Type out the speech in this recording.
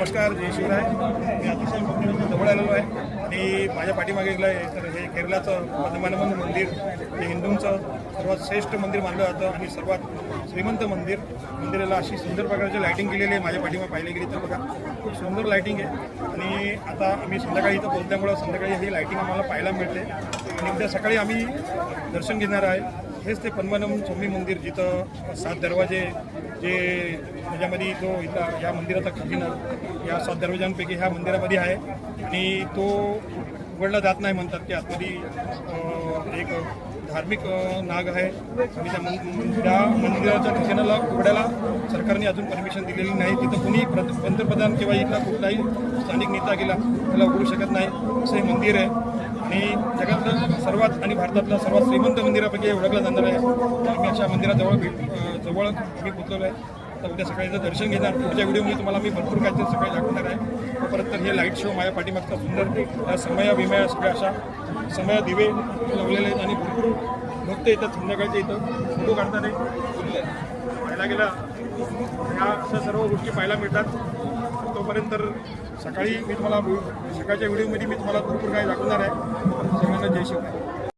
नमस्कार, जय शिवराय. मी अतिशय मंदिराच्या जवळ आलेलो आहे आणि माझ्या पाठीमागे गेलं आहे तर हे केरळाचं पद्मनाभन मंदिर हे हिंदूंचं सर्वात श्रेष्ठ मंदिर मानलं जातं आणि सर्वात श्रीमंत मंदिर. मंदिराला अशी सुंदर प्रकारची लायटिंग केलेली आहे. माझ्या पाठीमागे पाहिली गेली तर बघा खूप सुंदर लायटिंग आहे आणि आता आम्ही संध्याकाळी इथं पोहोचल्यामुळं संध्याकाळी ही लायटिंग आम्हाला पाहायला मिळते आणि उद्या सकाळी आम्ही दर्शन घेणार आहे. हेच ते पद्मनाभन स्वामी मंदिर जिथं 7 दरवाजे जे त्याच्यामध्ये तो इथला या मंदिराचा खजिना या 7 दरवाजांपैकी ह्या मंदिरामध्ये आहे आणि तो उघडला जात नाही. म्हणतात की आतमध्ये एक धार्मिक नाग आहे आणि त्या मंदिराच्या खजिन्याला उघडायला सरकारने अजून परमिशन दिलेली नाही. तिथं कुणी पंतप्रधान किंवा इथला कुठलाही स्थानिक नेता गेला त्याला उघडू शकत नाही. असं हे मंदिर आहे आणि जगातलं सर्वात आणि भारतातलं सर्वात श्रीमंत मंदिरापैकी ओळखलं जाणार आहे. आम्ही अशा मंदिराजवळ जवळ आम्ही पोचलेलो आहे. आता उद्या सकाळीचं दर्शन घेणार. पुढच्या व्हिडिओमध्ये तुम्हाला मी भरपूर काहीतरी सकाळी दाखवणार आहे. परत तर हे लाईट शो माझ्या पाठीमागचा सुंदर या समया विमया सगळ्या अशा समया दिवे लावलेले आहेत आणि भरपूर भक्त येतात संध्याकाळच्या इथं फोटो काढतात. पाहायला गेला ह्या अशा सर्व गोष्टी पाहायला मिळतात. तोपर्यंत सकाळी मी तुम्हाला सकाळच्या व्हिडिओमध्ये मी तुम्हाला भरपूर काही दाखवणार आहे. सगळ्यांना जय शिवराय.